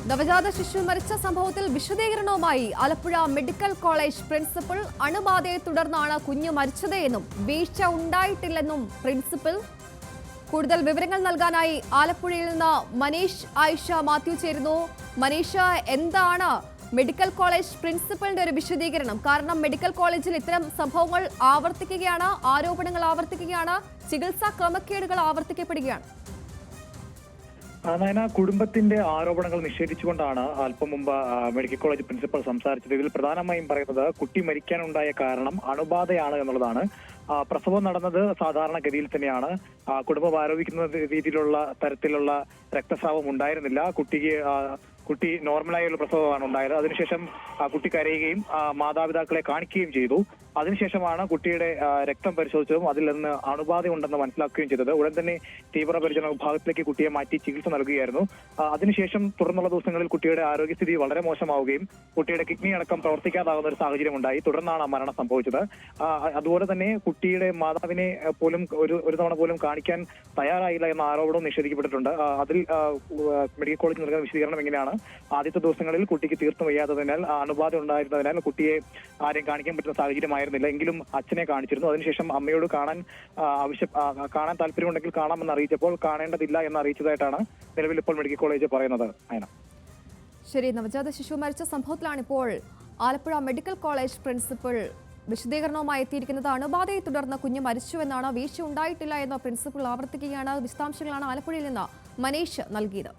നവജാത ശിശു മരിച്ച സംഭവത്തിൽ വിശദീകരണവുമായി ആലപ്പുഴ മെഡിക്കൽ കോളേജ് പ്രിൻസിപ്പൽ. അണുബാധയെ തുടർന്നാണ് കുഞ്ഞ് മരിച്ചത് എന്നും വീഴ്ച ഉണ്ടായിട്ടില്ലെന്നും പ്രിൻസിപ്പൽ. കൂടുതൽ വിവരങ്ങൾ നൽകാനായി ആലപ്പുഴയിൽ നിന്ന് മനീഷ് ആയിഷ മാത്യു ചേരുന്നു. മനീഷ, എന്താണ് മെഡിക്കൽ കോളേജ് പ്രിൻസിപ്പലിന്റെ ഒരു വിശദീകരണം? കാരണം മെഡിക്കൽ കോളേജിൽ ഇത്തരം സംഭവങ്ങൾ ആവർത്തിക്കുകയാണ്, ആരോപണങ്ങൾ ആവർത്തിക്കുകയാണ്, ചികിത്സാ ക്രമക്കേടുകൾ ആവർത്തിക്കപ്പെടുകയാണ്. നയന, കുടുംബത്തിന്റെ ആരോപണങ്ങൾ നിഷേധിച്ചുകൊണ്ടാണ് അല്പം മുമ്പ് മെഡിക്കൽ കോളേജ് പ്രിൻസിപ്പൽ സംസാരിച്ചത്. ഇതിൽ പ്രധാനമായും പറയുന്നത് കുട്ടി മരിക്കാനുണ്ടായ കാരണം അണുബാധയാണ് എന്നുള്ളതാണ്. പ്രസവം നടന്നത് സാധാരണഗതിയിൽ തന്നെയാണ്. കുടുംബം ആരോപിക്കുന്ന രീതിയിലുള്ള തരത്തിലുള്ള രക്തസ്രാവം ഉണ്ടായിരുന്നില്ല. കുട്ടി നോർമലായുള്ള പ്രസവമാണ് ഉണ്ടായത്. അതിനുശേഷം കുട്ടി കരയുകയും മാതാപിതാക്കളെ കാണിക്കുകയും ചെയ്തു. അതിനുശേഷമാണ് കുട്ടിയുടെ രക്തം പരിശോധിച്ചതും അതിൽ നിന്ന് അണുബാധ ഉണ്ടെന്ന് മനസ്സിലാക്കുകയും ചെയ്തത്. ഉടൻ തന്നെ തീവ്രപരിചരണ വിഭാഗത്തിലേക്ക് കുട്ടിയെ മാറ്റി ചികിത്സ നൽകുകയായിരുന്നു. അതിനുശേഷം തുടർന്നുള്ള ദിവസങ്ങളിൽ കുട്ടിയുടെ ആരോഗ്യസ്ഥിതി വളരെ മോശമാവുകയും കുട്ടിയുടെ കിഡ്നി അടക്കം പ്രവർത്തിക്കാതാകുന്ന ഒരു സാഹചര്യം ഉണ്ടായി. തുടർന്നാണ് മരണം സംഭവിച്ചത്. അതുപോലെ തന്നെ കുട്ടിയുടെ മാതാവിനെ പോലും ഒരു തവണ പോലും കാണിക്കാൻ തയ്യാറായില്ല എന്ന ആരോപണവും നിഷേധിക്കപ്പെട്ടിട്ടുണ്ട്. അതിൽ മെഡിക്കൽ കോളേജ് നൽകുന്ന വിശദീകരണം എങ്ങനെയാണ്? ആദ്യത്തെ ദിവസങ്ങളിൽ കുട്ടിക്ക് തീർത്തും വയ്യാത്തതിനാൽ, അണുബാധ ഉണ്ടായിരുന്നതിനാൽ കുട്ടിയെ ആരെയും കാണിക്കാൻ പറ്റുന്ന സാഹചര്യമായിരുന്നില്ല. എങ്കിലും അച്ഛനെ കാണിച്ചിരുന്നു. അതിനുശേഷം അമ്മയോട് കാണാൻ താല്പര്യമുണ്ടെങ്കിൽ കാണാമെന്ന് അറിയിച്ചപ്പോൾ കാണേണ്ടതില്ല എന്ന് അറിയിച്ചതായിട്ടാണ് നിലവിൽ ഇപ്പോൾ മെഡിക്കൽ കോളേജ് പറയുന്നത്. ശരി, നവജാത ശിശു മരിച്ച സംഭവത്തിലാണ് ഇപ്പോൾ ആലപ്പുഴ മെഡിക്കൽ കോളേജ് പ്രിൻസിപ്പൽ വിശദീകരണവുമായി എത്തിയിരിക്കുന്നത്. അണുബാധയെ തുടർന്ന് കുഞ്ഞ് മരിച്ചുവെന്നാണ്, വീഴ്ച ഉണ്ടായിട്ടില്ല എന്ന് പ്രിൻസിപ്പൽ ആവർത്തിക്കുകയാണ്. വിശദാംശങ്ങളാണ് ആലപ്പുഴയിൽ നിന്ന് മനീഷ് നൽകിയത്.